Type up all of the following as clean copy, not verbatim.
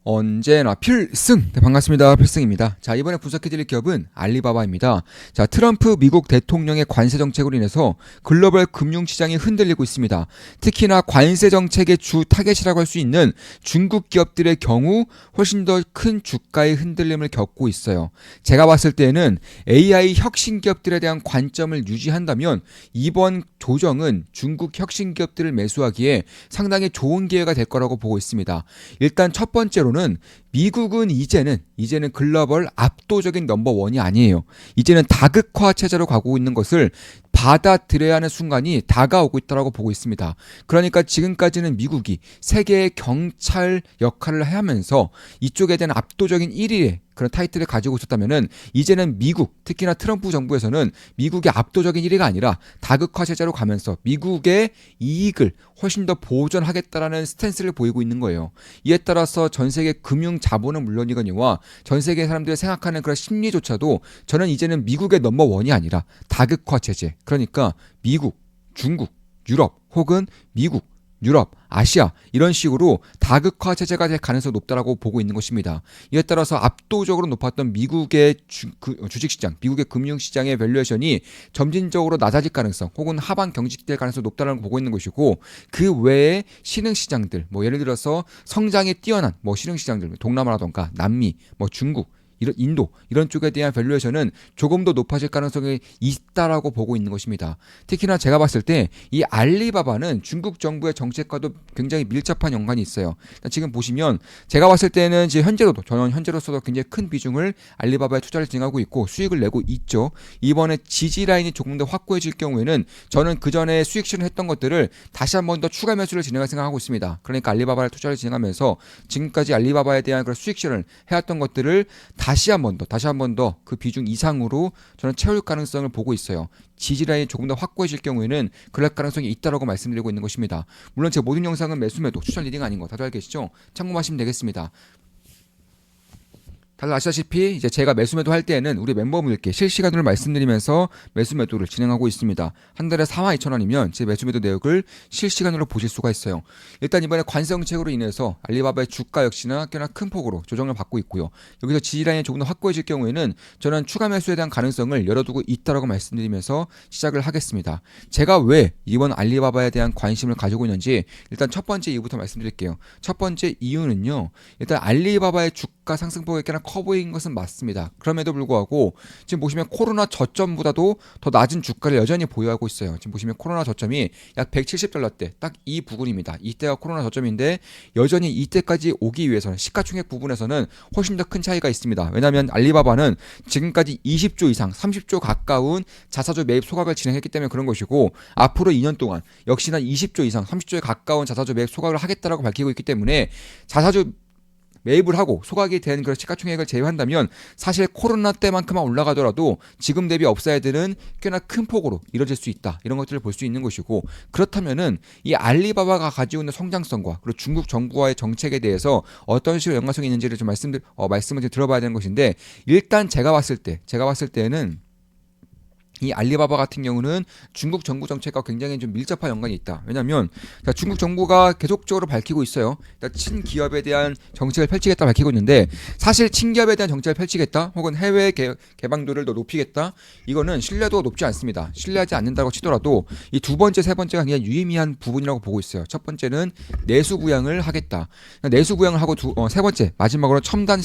언제나 필승! 네, 반갑습니다. 필승입니다. 자, 이번에 분석해드릴 기업은 알리바바입니다. 자, 트럼프 미국 대통령의 관세 정책으로 인해서 글로벌 금융시장이 흔들리고 있습니다. 특히나 관세 정책의 주 타겟이라고 할 수 있는 중국 기업들의 경우 훨씬 더 큰 주가의 흔들림을 겪고 있어요. 제가 봤을 때는 AI 혁신 기업들에 대한 관점을 유지한다면 이번 조정은 중국 혁신 기업들을 매수하기에 상당히 좋은 기회가 될 거라고 보고 있습니다. 일단 첫 번째로는 미국은 이제는 글로벌 압도적인 넘버원이 아니에요. 이제는 다극화 체제로 가고 있는 것을 받아들여야 하는 순간이 다가오고 있다고 보고 있습니다. 그러니까 지금까지는 미국이 세계의 경찰 역할을 하면서 이쪽에 대한 압도적인 1위의 그런 타이틀을 가지고 있었다면은 이제는 미국, 특히나 트럼프 정부에서는 미국의 압도적인 1위가 아니라 다극화 체제로 가면서 미국의 이익을 훨씬 더 보존하겠다라는 스탠스를 보이고 있는 거예요. 이에 따라서 전 세계 금융 자본은 물론이거니와 전 세계 사람들이 생각하는 그런 심리조차도 저는 이제는 미국의 넘버원이 아니라 다극화 체제, 그러니까 미국, 중국, 유럽 혹은 미국, 유럽, 아시아 이런 식으로 다극화 체제가 될 가능성이 높다라고 보고 있는 것입니다. 이에 따라서 압도적으로 높았던 미국의 주식시장, 미국의 금융시장의 밸류에이션이 점진적으로 낮아질 가능성 혹은 하반 경직될 가능성이 높다라고 보고 있는 것이고, 그 외에 신흥시장들, 예를 들어서 성장이 뛰어난 신흥시장들, 동남아라던가 남미, 중국, 이런 인도 이런 쪽에 대한 밸류에이션은 조금 더 높아질 가능성이 있다라고 보고 있는 것입니다. 특히나 제가 봤을 때 이 알리바바는 중국 정부의 정책과도 굉장히 밀접한 연관이 있어요. 지금 보시면 제가 봤을 때는 지금 저는 현재로서도 굉장히 큰 비중을 알리바바에 투자를 진행하고 있고 수익을 내고 있죠. 이번에 지지 라인이 조금 더 확고해질 경우에는 저는 그 전에 수익 실현했던 것들을 다시 한 번 더 추가 매수를 진행할 생각하고 있습니다. 그러니까 알리바바에 투자를 진행하면서 지금까지 알리바바에 대한 그런 수익 실현을 해왔던 것들을 다시 한 번 더 그 비중 이상으로 저는 채울 가능성을 보고 있어요. 지지라인이 조금 더 확고해질 경우에는 그럴 가능성이 있다라고 말씀드리고 있는 것입니다. 물론 제 모든 영상은 매수 매도 추천 리딩 아닌 거 다들 알고 계시죠? 참고하시면 되겠습니다. 다들 아시다시피 이제 제가 매수매도 할 때에는 우리 멤버분들께 실시간으로 말씀드리면서 매수매도를 진행하고 있습니다. 한 달에 42,000원이면 제 매수매도 내역을 실시간으로 보실 수가 있어요. 일단 이번에 관세 정책으로 인해서 알리바바의 주가 역시나 꽤나 큰 폭으로 조정을 받고 있고요. 여기서 지지라인이 조금 더 확고해질 경우에는 저는 추가 매수에 대한 가능성을 열어두고 있다라고 말씀드리면서 시작을 하겠습니다. 제가 왜 이번 알리바바에 대한 관심을 가지고 있는지 일단 첫 번째 이유부터 말씀드릴게요. 첫 번째 이유는요. 일단 알리바바의 주가 상승폭이 꽤나 커 보인 것은 맞습니다. 그럼에도 불구하고 지금 보시면 코로나 저점보다도 더 낮은 주가를 여전히 보유하고 있어요. 지금 보시면 코로나 저점이 약 170달러대 딱 이 부근입니다. 이때가 코로나 저점인데 여전히 이때까지 오기 위해서는 시가총액 부분에서는 훨씬 더 큰 차이가 있습니다. 왜냐하면 알리바바는 지금까지 20조 이상 30조 가까운 자사주 매입 소각을 진행했기 때문에 그런 것이고, 앞으로 2년 동안 역시나 20조 이상 30조에 가까운 자사주 매입 소각을 하겠다라고 밝히고 있기 때문에 자사주 매입을 하고 소각이 된 그런 시가총액을 제외한다면 사실 코로나 때만큼만 올라가더라도 지금 대비 업사이드는 꽤나 큰 폭으로 이뤄질 수 있다, 이런 것들을 볼 수 있는 것이고, 그렇다면은 이 알리바바가 가지고 있는 성장성과 그리고 중국 정부와의 정책에 대해서 어떤 식으로 연관성이 있는지를 좀 말씀을 좀 들어봐야 되는 것인데, 일단 제가 봤을 때는 이 알리바바 같은 경우는 중국 정부 정책과 굉장히 좀 밀접한 연관이 있다. 왜냐하면 중국 정부가 계속적으로 밝히고 있어요. 친기업에 대한 정책을 펼치겠다 밝히고 있는데, 사실 친기업에 대한 정책을 펼치겠다 혹은 해외 개방도를 더 높이겠다, 이거는 신뢰도가 높지 않습니다. 신뢰하지 않는다고 치더라도 이 두 번째, 세 번째가 그냥 유의미한 부분이라고 보고 있어요. 첫 번째는 내수 부양을 하겠다. 내수 부양을 하고 세 번째 마지막으로 첨단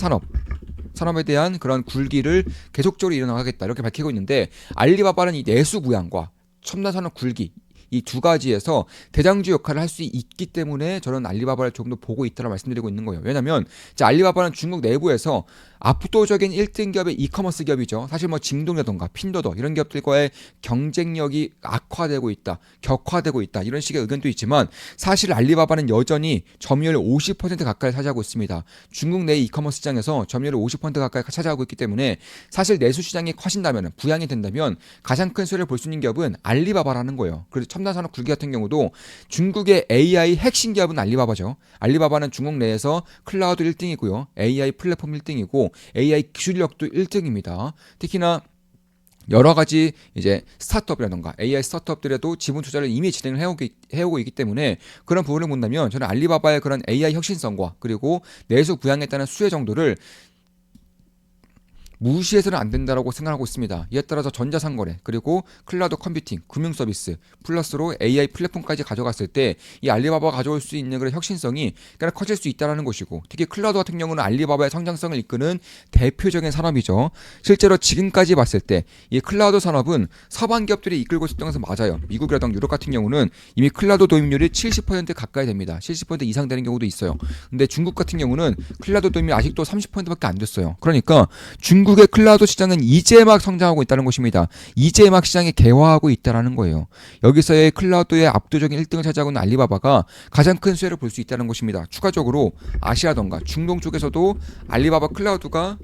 산업에 대한 그런 굴기를 계속적으로 이뤄나가겠다, 이렇게 밝히고 있는데, 알리바바는 이 내수 부양과 첨단 산업 굴기 이 두 가지에서 대장주 역할을 할 수 있기 때문에 저는 알리바바를 조금 더 보고 있다고 말씀드리고 있는 거예요. 왜냐하면 알리바바는 중국 내부에서 압도적인 1등 기업의 이커머스 기업이죠. 사실 징동이라던가 핀도더 이런 기업들과의 경쟁력이 악화되고 있다, 격화되고 있다, 이런 식의 의견도 있지만 사실 알리바바는 여전히 점유율 50% 가까이 차지하고 있습니다. 중국 내 이커머스 시장에서 점유율 50% 가까이 차지하고 있기 때문에 사실 내수 시장이 커진다면, 부양이 된다면 가장 큰 수혜를 볼 수 있는 기업은 알리바바라는 거예요. 그래서 첨단 산업 굴기 같은 경우도 중국의 AI 핵심 기업은 알리바바죠. 알리바바는 중국 내에서 클라우드 1등이고요. AI 플랫폼 1등이고 AI 기술력도 1등입니다. 특히나 여러 가지 이제 스타트업이라던가 AI 스타트업들에도 지분 투자를 이미 진행을 해오고 있기 때문에 그런 부분을 본다면 저는 알리바바의 그런 AI 혁신성과 그리고 내수 부양에 따른 수혜 정도를 무시해서는 안 된다라고 생각하고 있습니다. 이에 따라서 전자상거래 그리고 클라우드 컴퓨팅, 금융 서비스 플러스로 AI 플랫폼까지 가져갔을 때 이 알리바바가 가져올 수 있는 그런 혁신성이 꽤나 커질 수 있다는 것이고 특히 클라우드 같은 경우는 알리바바의 성장성을 이끄는 대표적인 산업이죠. 실제로 지금까지 봤을 때 이 클라우드 산업은 서방 기업들이 이끌고 있었던 것은 맞아요. 미국이라든가 유럽 같은 경우는 이미 클라우드 도입률이 70% 가까이 됩니다. 70% 이상 되는 경우도 있어요. 근데 중국 같은 경우는 클라우드 도입률이 아직도 30%밖에 안 됐어요. 그러니까 중국의 클라우드 시장은 이제 막 성장하고 있다는 것입니다. 이제 막 시장이 개화하고 있다는 거예요. 여기서의 클라우드의 압도적인 1등을 차지하고 있는 알리바바가 가장 큰 수혜를 볼 수 있다는 것입니다. 추가적으로 아시아던가 중동 쪽에서도 알리바바 클라우드가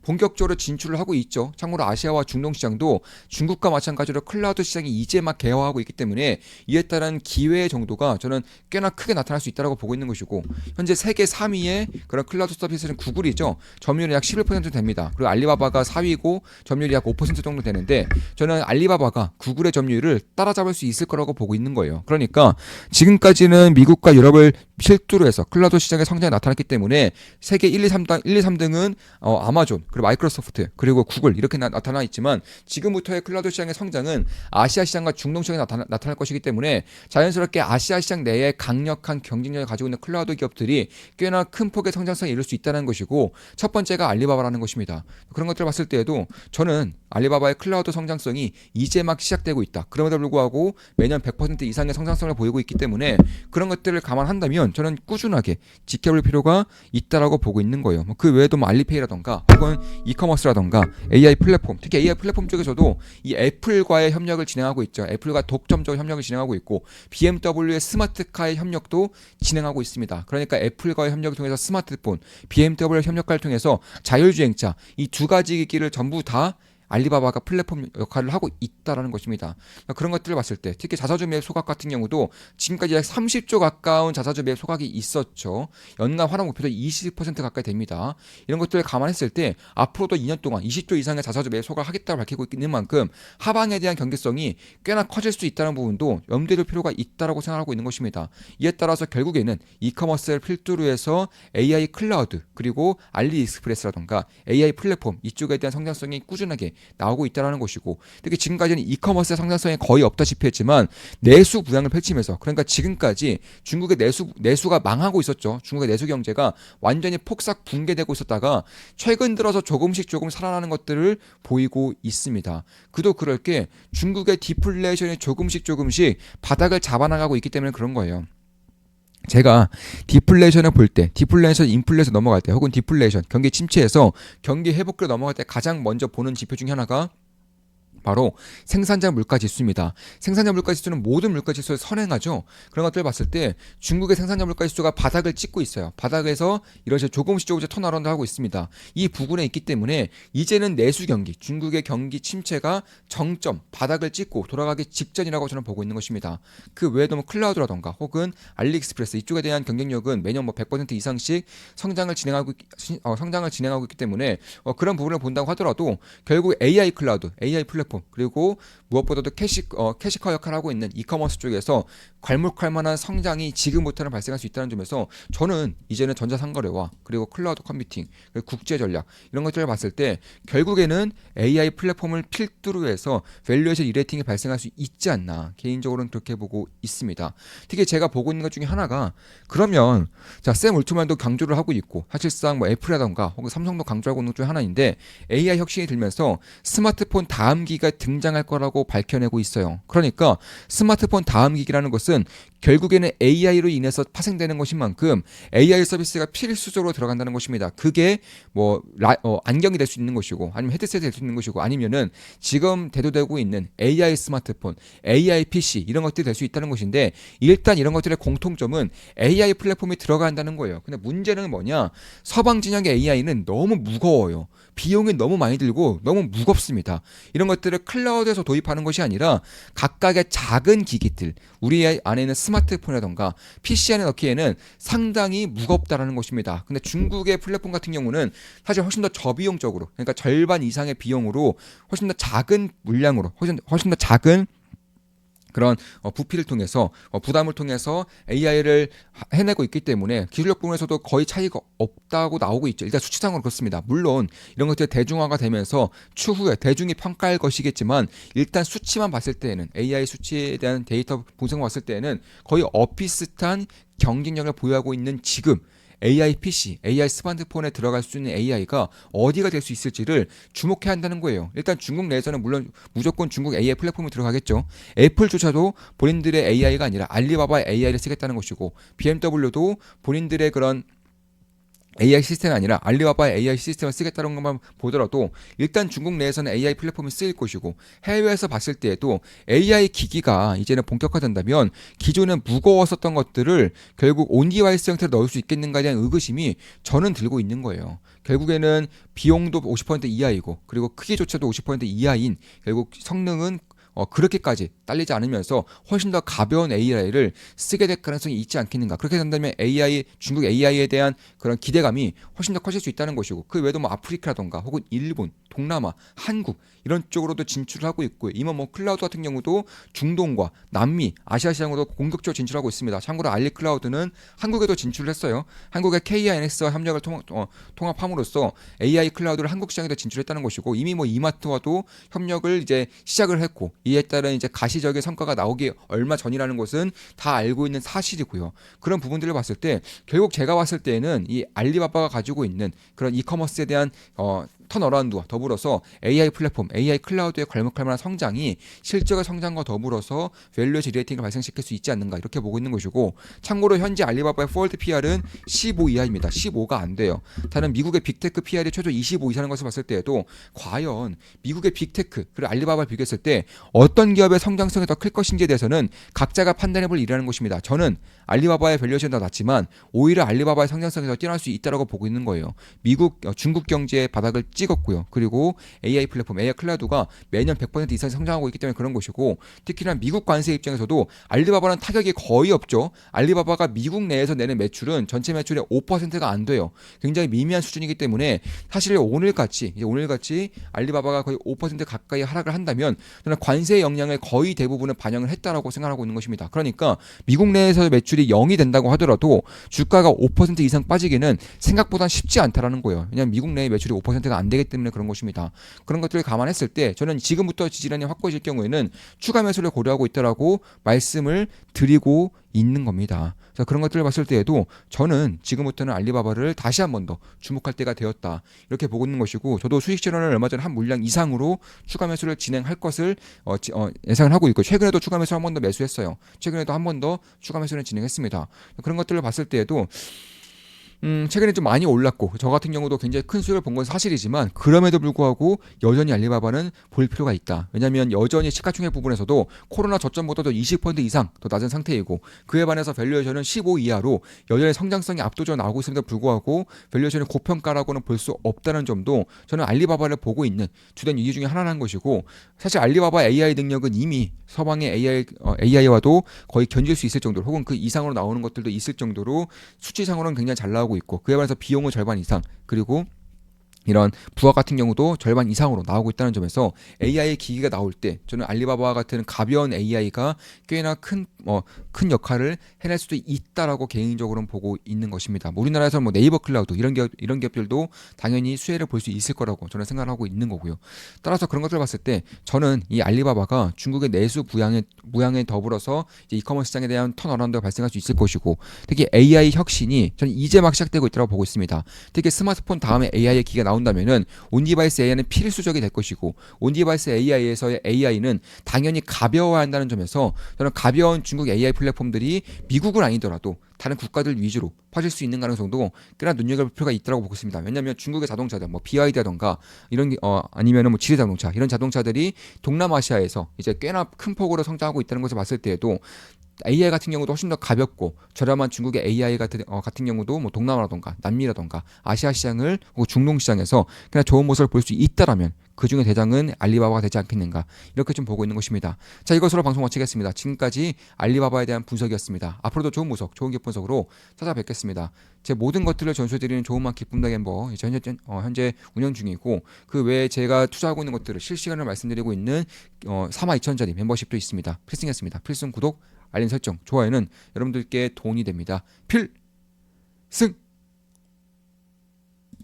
본격적으로 진출을 하고 있죠. 참고로 아시아와 중동 시장도 중국과 마찬가지로 클라우드 시장이 이제 막 개화하고 있기 때문에 이에 따른 기회의 정도가 저는 꽤나 크게 나타날 수 있다고 보고 있는 것이고 현재 세계 3위의 그런 클라우드 서비스는 구글이죠. 점유율이 약 11% 됩니다. 그리고 알리바바가 4위고 점유율이 약 5% 정도 되는데 저는 알리바바가 구글의 점유율을 따라잡을 수 있을 거라고 보고 있는 거예요. 그러니까 지금까지는 미국과 유럽을 필두로 해서 클라우드 시장의 성장이 나타났기 때문에 세계 1, 2, 3등은 아마존, 그리고 마이크로소프트, 그리고 구글 이렇게 나타나 있지만 지금부터의 클라우드 시장의 성장은 아시아 시장과 중동 시장에 나타날 것이기 때문에 자연스럽게 아시아 시장 내에 강력한 경쟁력을 가지고 있는 클라우드 기업들이 꽤나 큰 폭의 성장성에 이룰 수 있다는 것이고 첫 번째가 알리바바라는 것입니다. 그런 것들을 봤을 때에도 저는 알리바바의 클라우드 성장성이 이제 막 시작되고 있다. 그럼에도 불구하고 매년 100% 이상의 성장성을 보이고 있기 때문에 그런 것들을 감안한다면 저는 꾸준하게 지켜볼 필요가 있다라고 보고 있는 거예요. 그 외에도 알리페이라던가 혹은 이커머스라던가 AI 플랫폼, 특히 AI 플랫폼 쪽에서도 이 애플과의 협력을 진행하고 있죠. 애플과 독점적 협력을 진행하고 있고 BMW의 스마트카의 협력도 진행하고 있습니다. 그러니까 애플과의 협력을 통해서 스마트폰, BMW 협력을 통해서 자율주행차 이 두 가지 기기를 전부 다 알리바바가 플랫폼 역할을 하고 있다라는 것입니다. 그런 것들을 봤을 때 특히 자사주 매입 소각 같은 경우도 지금까지 약 30조 가까운 자사주 매입 소각이 있었죠. 연간 활용 목표도 20% 가까이 됩니다. 이런 것들을 감안했을 때 앞으로도 2년 동안 20조 이상의 자사주 매입 소각을 하겠다고 밝히고 있는 만큼 하방에 대한 경계성이 꽤나 커질 수 있다는 부분도 염두에 둘 필요가 있다라고 생각하고 있는 것입니다. 이에 따라서 결국에는 이커머스를 필두로 해서 AI 클라우드 그리고 알리익스프레스라던가 AI 플랫폼 이쪽에 대한 성장성이 꾸준하게 나오고 있다는 것이고 특히 지금까지는 이커머스의 성장성이 거의 없다시피 했지만 내수 부양을 펼치면서 그러니까 지금까지 중국의 내수가 망하고 있었죠. 중국의 내수 경제가 완전히 폭삭 붕괴되고 있었다가 최근 들어서 조금씩 살아나는 것들을 보이고 있습니다. 그도 그럴 게 중국의 디플레이션이 조금씩 바닥을 잡아나가고 있기 때문에 그런 거예요. 제가 디플레이션을 볼 때, 디플레이션, 인플레이션 넘어갈 때, 혹은 디플레이션, 경기 침체에서 경기 회복기로 넘어갈 때 가장 먼저 보는 지표 중에 하나가 바로 생산자 물가 지수입니다. 생산자 물가 지수는 모든 물가 지수를 선행하죠. 그런 것들을 봤을 때 중국의 생산자 물가 지수가 바닥을 찍고 있어요. 바닥에서 이렇게 조금씩 턴어라운드 하고 있습니다. 이 부분에 있기 때문에 이제는 내수 경기, 중국의 경기 침체가 정점, 바닥을 찍고 돌아가기 직전이라고 저는 보고 있는 것입니다. 그 외에도 클라우드라던가 혹은 알리익스프레스 이쪽에 대한 경쟁력은 매년 100% 이상씩 성장을 진행하고 있기 때문에 그런 부분을 본다고 하더라도 결국 AI 클라우드, AI 플랫폼 그리고 무엇보다도 캐시커 역할을 하고 있는 이커머스 쪽에서 괄목할 만한 성장이 지금부터는 발생할 수 있다는 점에서 저는 이제는 전자상거래와 그리고 클라우드 컴퓨팅 그리고 국제 전략 이런 것들을 봤을 때 결국에는 AI 플랫폼을 필두로 해서 밸류에이션 리레이팅이 발생할 수 있지 않나 개인적으로는 그렇게 보고 있습니다. 특히 제가 보고 있는 것 중에 하나가 그러면 샘 올트만도 강조를 하고 있고 사실상 애플이라던가 혹은 삼성도 강조하고 있는 것 중에 하나인데 AI 혁신이 들면서 스마트폰 다음 기기가 등장할 거라고 밝혀내고 있어요. 그러니까 스마트폰 다음 기기라는 것은 결국에는 AI로 인해서 파생되는 것인 만큼 AI 서비스가 필수적으로 들어간다는 것입니다. 그게 안경이 될 수 있는 것이고 아니면 헤드셋이 될 수 있는 것이고 아니면은 지금 대두되고 있는 AI 스마트폰, AI PC 이런 것들이 될 수 있다는 것인데 일단 이런 것들의 공통점은 AI 플랫폼이 들어간다는 거예요. 근데 문제는 뭐냐? 서방 진영의 AI는 너무 무거워요. 비용이 너무 많이 들고 너무 무겁습니다. 이런 것들 것들을 클라우드에서 도입하는 것이 아니라 각각의 작은 기기들, 우리 안에 있는 스마트폰이라던가 PC 안에 넣기에는 상당히 무겁다라는 것입니다. 근데 중국의 플랫폼 같은 경우는 사실 훨씬 더 저비용적으로, 그러니까 절반 이상의 비용으로 훨씬 더 작은 물량으로, 훨씬 더 작은 그런 부피를 통해서 부담을 통해서 AI를 해내고 있기 때문에 기술력 부분에서도 거의 차이가 없다고 나오고 있죠. 일단 수치상으로 그렇습니다. 물론 이런 것들이 대중화가 되면서 추후에 대중이 평가할 것이겠지만 일단 수치만 봤을 때에는 AI 수치에 대한 데이터 분석을 봤을 때에는 거의 비슷한 경쟁력을 보유하고 있는 지금 AI PC, AI 스마트폰에 들어갈 수 있는 AI가 어디가 될 수 있을지를 주목해야 한다는 거예요. 일단 중국 내에서는 물론 무조건 중국 AI 플랫폼이 들어가겠죠. 애플조차도 본인들의 AI가 아니라 알리바바의 AI를 쓰겠다는 것이고 BMW도 본인들의 그런 AI 시스템이 아니라 알리바바의 AI 시스템을 쓰겠다는 것만 보더라도 일단 중국 내에서는 AI 플랫폼이 쓰일 것이고 해외에서 봤을 때에도 AI 기기가 이제는 본격화된다면 기존에 무거웠었던 것들을 결국 온디바이스 형태로 넣을 수 있겠는가에 대한 의구심이 저는 들고 있는 거예요. 결국에는 비용도 50% 이하이고 그리고 크기조차도 50% 이하인 결국 성능은 그렇게까지 딸리지 않으면서 훨씬 더 가벼운 AI를 쓰게 될 가능성이 있지 않겠는가. 그렇게 된다면 중국 AI에 대한 그런 기대감이 훨씬 더 커질 수 있다는 것이고 그 외에도 뭐 아프리카라던가 혹은 일본, 동남아, 한국 이런 쪽으로도 진출을 하고 있고요. 이미 뭐 클라우드 같은 경우도 중동과 남미, 아시아 시장으로 공격적으로 진출하고 있습니다. 참고로 알리 클라우드는 한국에도 진출을 했어요. 한국의 KINX와 협력을 통합함으로써 AI 클라우드를 한국 시장에도 진출했다는 것이고 이미 뭐 이마트와도 협력을 이제 시작을 했고 이에 따른 이제 가시적인 성과가 나오기 얼마 전이라는 것은 다 알고 있는 사실이고요. 그런 부분들을 봤을 때 결국 제가 봤을 때는 이 알리바바가 가지고 있는 그런 이커머스에 대한 턴어라운드와 더불어서 AI 플랫폼, AI 클라우드에 괄목할 만한 성장이 실적의 성장과 더불어서 밸류에이션 리레이팅을 발생시킬 수 있지 않는가 이렇게 보고 있는 것이고 참고로 현재 알리바바의 포월드 PR은 15 이하입니다. 15가 안 돼요. 다른 미국의 빅테크 PR이 최소 25 이상인 것을 봤을 때에도 과연 미국의 빅테크 그리고 알리바바를 비교했을 때 어떤 기업의 성장성이 더 클 것인지에 대해서는 각자가 판단해볼 일이라는 것입니다. 저는 알리바바의 밸류에이션이 더 낮지만 오히려 알리바바의 성장성이 더 뛰어날 수 있다고 보고 있는 거예요. 중국 경제의 바닥을 찍었고요. 그리고 AI 플랫폼, AI 클라우드가 매년 100% 이상 성장하고 있기 때문에 그런 것이고 특히나 미국 관세 입장에서도 알리바바는 타격이 거의 없죠. 알리바바가 미국 내에서 내는 매출은 전체 매출의 5%가 안 돼요. 굉장히 미미한 수준이기 때문에 사실 오늘같이 알리바바가 거의 5% 가까이 하락을 한다면 저는 관세의 영향을 거의 대부분을 반영을 했다라고 생각하고 있는 것입니다. 그러니까 미국 내에서 매출이 0이 된다고 하더라도 주가가 5% 이상 빠지기는 생각보다 쉽지 않다라는 거예요. 왜냐하면 미국 내의 매출이 5%가 안 되기 때문에 그런 것입니다. 그런 것들을 감안했을 때 저는 지금부터 지지난이 확고해질 경우에는 추가 매수를 고려하고 있다라고 말씀을 드리고 있는 겁니다. 그래서 그런 것들을 봤을 때에도 저는 지금부터는 알리바바를 다시 한 번 더 주목할 때가 되었다. 이렇게 보고 있는 것이고 저도 수익 실현을 얼마 전에 한 물량 이상으로 추가 매수를 진행할 것을 예상을 하고 있고 최근에도 추가 매수 한 번 더 매수했어요. 최근에도 한 번 더 추가 매수를 진행했습니다. 그런 것들을 봤을 때에도 최근에 좀 많이 올랐고 저 같은 경우도 굉장히 큰 수익을 본 건 사실이지만 그럼에도 불구하고 여전히 알리바바는 볼 필요가 있다. 왜냐하면 여전히 시가총액 부분에서도 코로나 저점보다도 20% 이상 더 낮은 상태이고 그에 반해서 밸류에이션은 15 이하로 여전히 성장성이 압도적으로 나오고 있음에도 불구하고 밸류에이션이 고평가라고는 볼 수 없다는 점도 저는 알리바바를 보고 있는 주된 이유 중에 하나라는 것이고 사실 알리바바 AI 능력은 이미 서방의 AI와도 거의 견질 수 있을 정도로 혹은 그 이상으로 나오는 것들도 있을 정도로 수치상으로는 굉장히 잘 나오고 있고 그에 반해서 비용은 절반 이상 그리고 이런 부하 같은 경우도 절반 이상으로 나오고 있다는 점에서 AI 기기가 나올 때 저는 알리바바와 같은 가벼운 AI가 꽤나 큰 역할을 해낼 수도 있다라고 개인적으로는 보고 있는 것입니다. 우리나라에서 뭐 네이버 클라우드 이런 기업들도 당연히 수혜를 볼 수 있을 거라고 저는 생각을 하고 있는 거고요. 따라서 그런 것들을 봤을 때 저는 이 알리바바가 중국의 내수 부양에 더불어서 이제 이커머스 시장에 대한 턴어라운드가 발생할 수 있을 것이고 특히 AI 혁신이 저는 이제 막 시작되고 있다고 보고 있습니다. 특히 스마트폰 다음에 AI 기기가 나온다면은 온디바이스 AI는 필수적이 될 것이고 온디바이스 AI에서의 AI는 당연히 가벼워야 한다는 점에서 저는 가벼운 중국 AI 플랫폼들이 미국은 아니더라도 다른 국가들 위주로 퍼질 수 있는 가능성도 꽤나 눈여겨볼 필요가 있다고 보고 있습니다. 왜냐하면 중국의 자동차들, 뭐 BYD라던가 이런 아니면은 뭐 지리 자동차 이런 자동차들이 동남아시아에서 이제 꽤나 큰 폭으로 성장하고 있다는 것을 봤을 때에도 AI 같은 경우도 훨씬 더 가볍고 저렴한 중국의 AI 같은 경우도 뭐 동남아라던가 남미라던가 아시아 시장을 혹은 중동 시장에서 그냥 좋은 모습을 볼 수 있다라면 그중에 대장은 알리바바가 되지 않겠는가 이렇게 좀 보고 있는 것입니다. 자, 이것으로 방송 마치겠습니다. 지금까지 알리바바에 대한 분석이었습니다. 앞으로도 좋은 분석, 좋은 기업 분석으로 찾아뵙겠습니다. 제 모든 것들을 전수해드리는 좋은맘 기쁨 다겐버 현재 운영 중이고 그 외에 제가 투자하고 있는 것들을 실시간으로 말씀드리고 있는 32,000짜리 멤버십도 있습니다. 필승이었습니다. 필승 구독, 알림 설정, 좋아요는 여러분들께 도움이 됩니다. 필승!